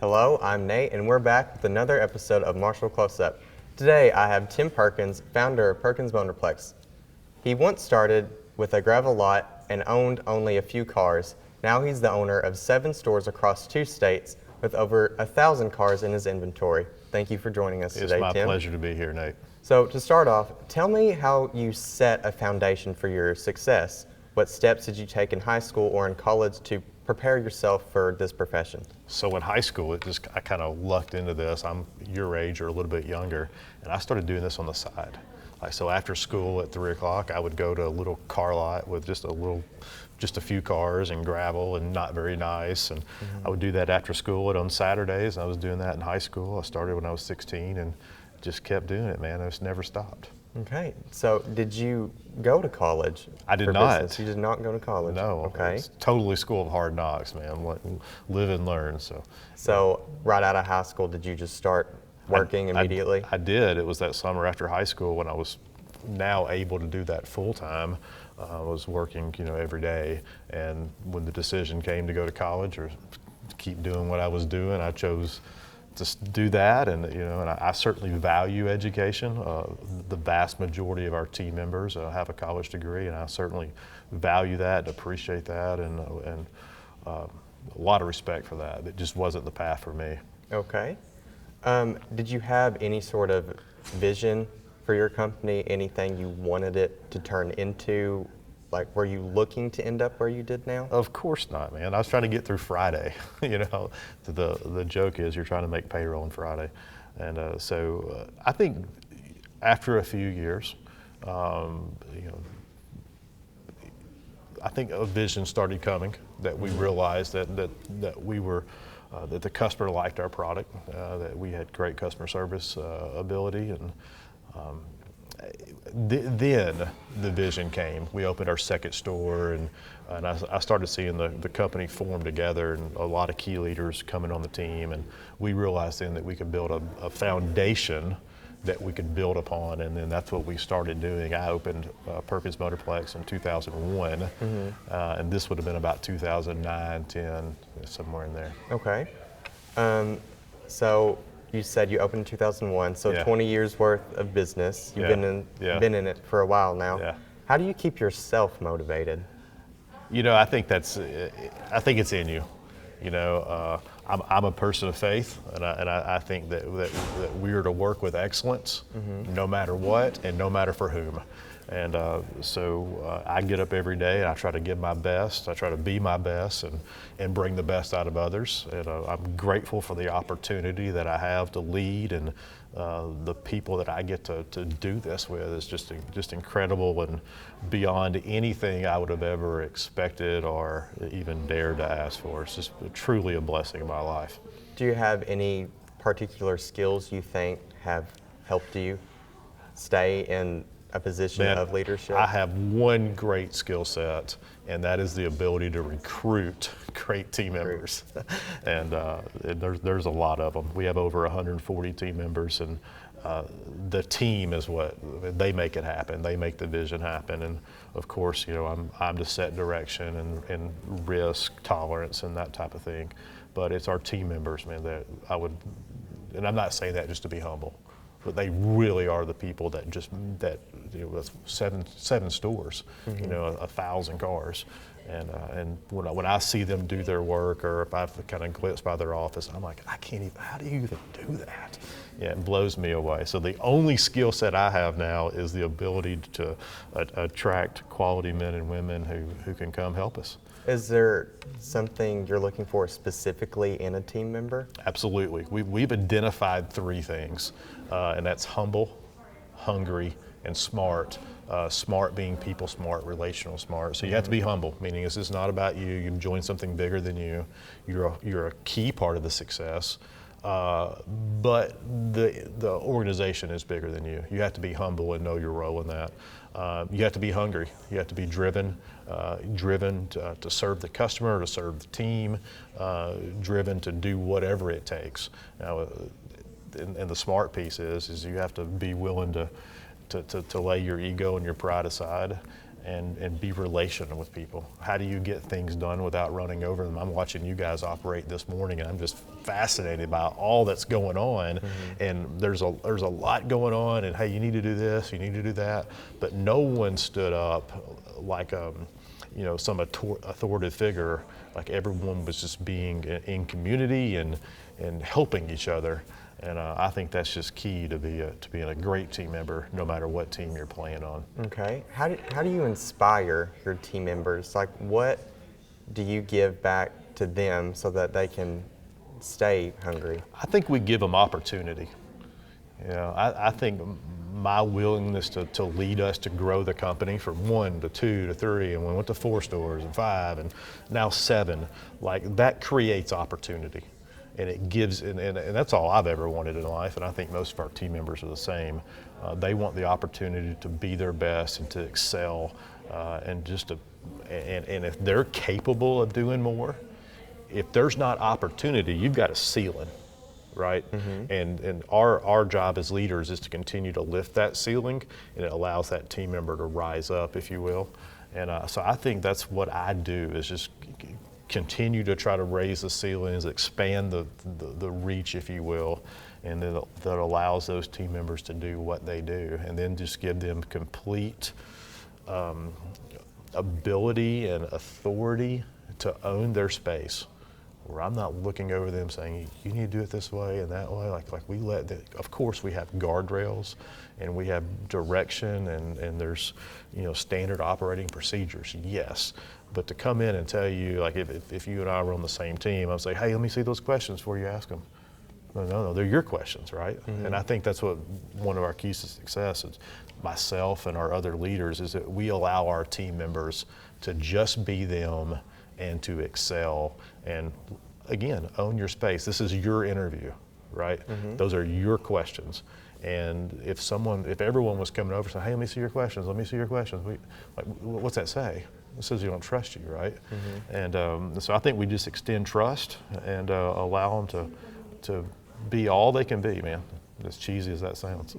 Hello, I'm Nate, and we're back with another episode of Marshall Close Up. Today, I have Tim Perkins, founder of Perkins Motorplex. He once started with a gravel lot and owned only a few cars. Now he's the owner of 7 stores across 2 states with over 1,000 cars in his inventory. Thank you for joining us today, Tim. It's my pleasure to be here, Nate. So to start off, tell me how you set a foundation for your success. What steps did you take in high school or in college to prepare yourself for this profession? So in high school, I kind of lucked into this. I'm your age or a little bit younger, and I started doing this on the side. So after school at 3 o'clock, I would go to a little car lot with just a few cars and gravel and not very nice. And I would do that after school and on Saturdays. I was doing that in high school. I started when I was 16 and just kept doing it, man. I just never stopped. Okay, so did you go to college? I did not. Business? You did not go to college? No. Okay. It's totally school of hard knocks, man. Live and learn. So right out of high school, did you just start working immediately? I did. It was that summer after high school when I was now able to do that full time. I was working, every day. And when the decision came to go to college or keep doing what I was doing, I chose to do that, and I certainly value education. The vast majority of our team members have a college degree, and I certainly value that and appreciate that, and a lot of respect for that. It just wasn't the path for me. Okay. Did you have any sort of vision for your company? Anything you wanted it to turn into? Like, were you looking to end up where you did now? Of course not, man. I was trying to get through Friday. The joke is you're trying to make payroll on Friday. And so I think after a few years, I think a vision started coming that we realized that we were, that the customer liked our product, that we had great customer service ability, and then the vision came. We opened our second store, and I started seeing the company form together and a lot of key leaders coming on the team, and we realized then that we could build a foundation that we could build upon, and then that's what we started doing. I opened Perkins Motorplex in 2001, and this would have been about 2009, 10, somewhere in there. Okay. So you said you opened in 2001, so 20 years worth of business. You've been in it for a while now. Yeah. How do you keep yourself motivated? I think it's in you. I'm a person of faith, and I think that we are to work with excellence, no matter what and no matter for whom. And so I get up every day and I try to give my best. I try to be my best and bring the best out of others. And I'm grateful for the opportunity that I have to lead, and the people that I get to do this with is just incredible and beyond anything I would have ever expected or even dared to ask for. It's just truly a blessing in my life. Do you have any particular skills you think have helped you stay in a position of leadership? I have one great skill set, and that is the ability to recruit great team members. And there's a lot of them. We have over 140 team members, and the team is what they make it happen. They make the vision happen. And of course, I'm to set direction and risk tolerance and that type of thing. But it's our team members, man, that and I'm not saying that just to be humble, but they really are the people that with seven stores, 1,000 cars, and when I see them do their work, or if I've kind of glimpsed by their office, I'm like, I can't even. How do you even do that? Yeah, it blows me away. So the only skill set I have now is the ability to attract quality men and women who can come help us. Is there something you're looking for specifically in a team member? Absolutely. We've identified 3 things, and that's humble, hungry, and smart. Smart being people smart, relational smart. So you have to be humble, meaning this is not about you. You've joined something bigger than you. You're a key part of the success. But the organization is bigger than you. You have to be humble and know your role in that. You have to be hungry. You have to be driven to serve the customer, to serve the team, driven to do whatever it takes. Now, and the smart piece is you have to be willing to lay your ego and your pride aside and be relational with people. How do you get things done without running over them? I'm watching you guys operate this morning, and I'm just fascinated by all that's going on. And there's a lot going on, and hey, you need to do this, you need to do that. But no one stood up like some authoritative figure. Like everyone was just being in community and helping each other. And I think that's just key to being a great team member, no matter what team you're playing on. Okay. How do you inspire your team members? Like, what do you give back to them so that they can stay hungry? I think we give them opportunity. I think my willingness to lead us to grow the company from 1 to 2 to 3, and we went to 4 stores and 5 and now 7, like that creates opportunity. And it gives, and that's all I've ever wanted in life, and I think most of our team members are the same. They want the opportunity to be their best and to excel, and if they're capable of doing more, if there's not opportunity, you've got a ceiling, right? And our job as leaders is to continue to lift that ceiling, and it allows that team member to rise up, if you will. And so I think that's what I do, is just continue to try to raise the ceilings, expand the reach, if you will, and then that allows those team members to do what they do, and then just give them complete ability and authority to own their space, where I'm not looking over them saying, you need to do it this way and that way. Like we of course we have guardrails and we have direction and there's, standard operating procedures, yes. But to come in and tell you, like if you and I were on the same team, I'd say, hey, let me see those questions before you ask them. No, they're your questions, right? And I think that's what one of our keys to success is, myself and our other leaders, is that we allow our team members to just be them and to excel. And again, own your space. This is your interview, right? Those are your questions. And if everyone was coming over and saying, hey, let me see your questions, what's that say? It says you don't trust you, right? And so I think we just extend trust and allow them to be all they can be, man, as cheesy as that sounds.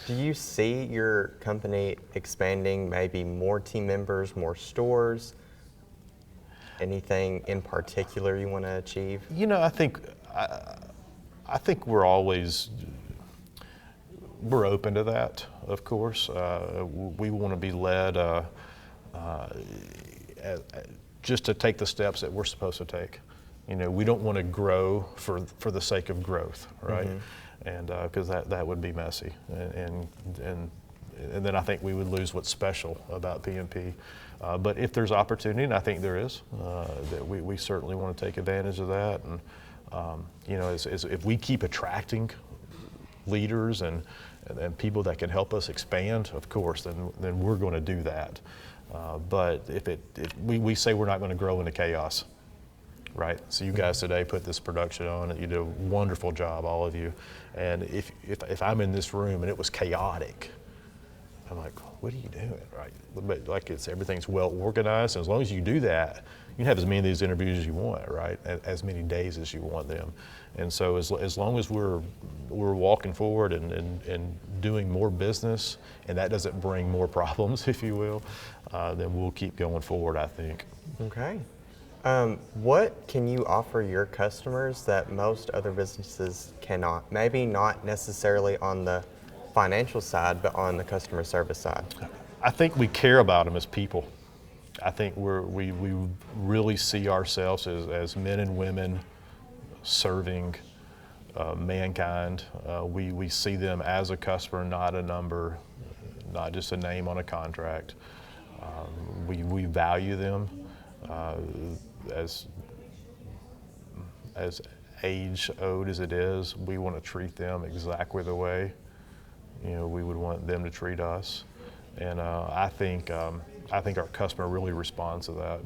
Do you see your company expanding, maybe more team members, more stores? Anything in particular you want to achieve? I think we're open to that, of course. We want to be led just to take the steps that we're supposed to take. We don't want to grow for the sake of growth, right? And because that would be messy, and then I think we would lose what's special about PMP. But if there's opportunity, and I think there is, that we certainly want to take advantage of that. And if we keep attracting leaders and people that can help us expand, of course, then we're going to do that. But if we say we're not going to grow into chaos, right? So you guys today put this production on, and you did a wonderful job, all of you. And if I'm in this room and it was chaotic, I'm like, what are you doing, right? But everything's well organized, and as long as you do that, you can have as many of these interviews as you want, right? As many days as you want them. And so as long as we're walking forward and doing more business, and that doesn't bring more problems, if you will, then we'll keep going forward, I think. Okay. What can you offer your customers that most other businesses cannot? Maybe not necessarily on the financial side, but on the customer service side. I think we care about them as people. I think we really see ourselves as men and women serving mankind. We see them as a customer, not a number, not just a name on a contract. We value them as age owed as it is. We want to treat them exactly the way we would want them to treat us. And I think our customer really responds to that.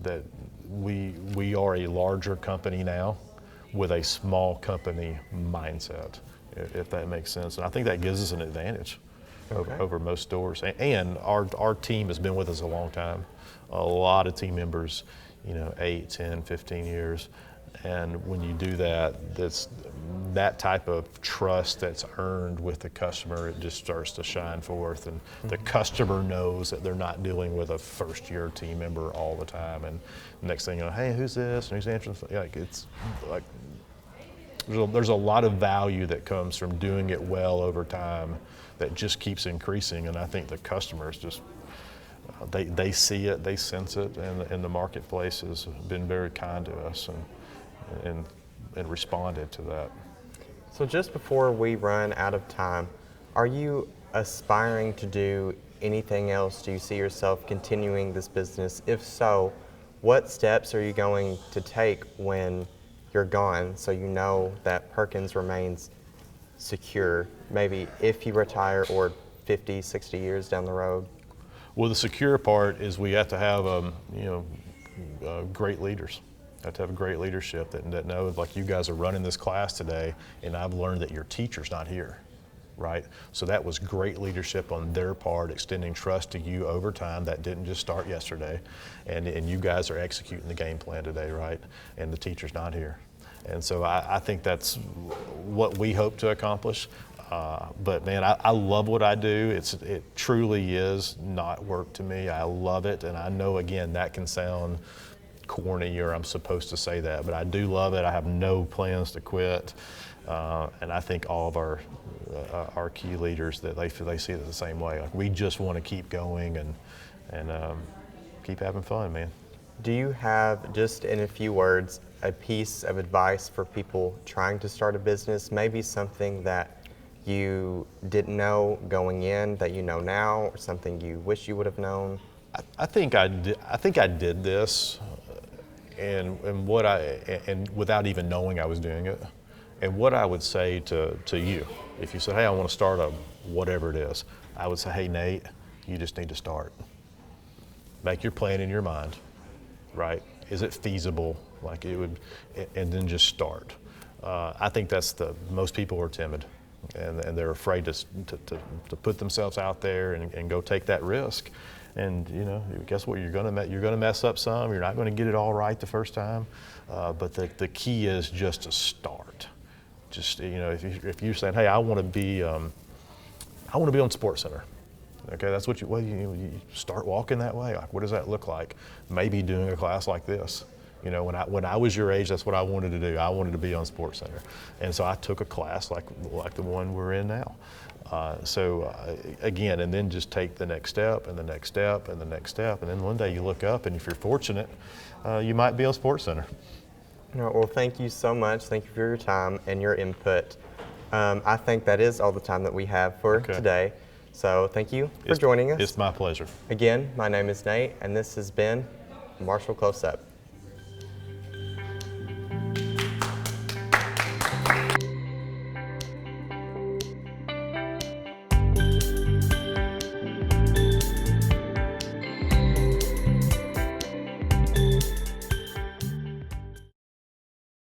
That we are a larger company now with a small company mindset, if that makes sense. And I think that gives us an advantage over most stores. And our team has been with us a long time. A lot of team members, 8, 10, 15 years. And when you do that, that type of trust that's earned with the customer, it just starts to shine forth. And the customer knows that they're not dealing with a first-year team member all the time. And next thing you know, hey, who's this? And who's answering? Like, it's like there's a lot of value that comes from doing it well over time that just keeps increasing. And I think the customers just they see it, they sense it, and the marketplace has been very kind to us and responded to that. So just before we run out of time, are you aspiring to do anything else? Do you see yourself continuing this business? If so, what steps are you going to take when you're gone so you know that Perkins remains secure, maybe if you retire or 50, 60 years down the road? Well, the secure part is we have to have great leaders. Have to have great leadership that know, like you guys are running this class today, and I've learned that your teacher's not here, right? So that was great leadership on their part, extending trust to you over time. That didn't just start yesterday, and you guys are executing the game plan today, right? And the teacher's not here. And so I think that's what we hope to accomplish. But man, I love what I do. It truly is not work to me. I love it, and I know, again, that can sound corny or I'm supposed to say that, but I do love it. I have no plans to quit, and I think all of our key leaders that they see it the same way. Like, we just want to keep going and keep having fun, man. Do you have, just in a few words, a piece of advice for people trying to start a business? Maybe something that you didn't know going in that you know now, or something you wish you would have known? I think I did this, and without even knowing I was doing it. And what I would say to you, if you said, hey, I want to start a whatever it is, I would say, hey, Nate, you just need to start. Make your plan in your mind, right? Is it feasible? Like it would, and then just start. I think most people are timid, and they're afraid to put themselves out there and go take that risk. And guess what? You're gonna mess up some. You're not gonna get it all right the first time. But the key is just to start. Just if you're saying, hey, I want to be on SportsCenter. Okay, that's what you start walking that way. Like, what does that look like? Maybe doing a class like this. When I was your age, that's what I wanted to do. I wanted to be on SportsCenter, and so I took a class like the one we're in now. Again, and then just take the next step and the next step and the next step, and then one day you look up, and if you're fortunate, you might be on SportsCenter. Well, thank you so much. Thank you for your time and your input. I think that is all the time that we have for today. So thank you for joining us. It's my pleasure. Again, my name is Nate, and this has been Marshall Close Up.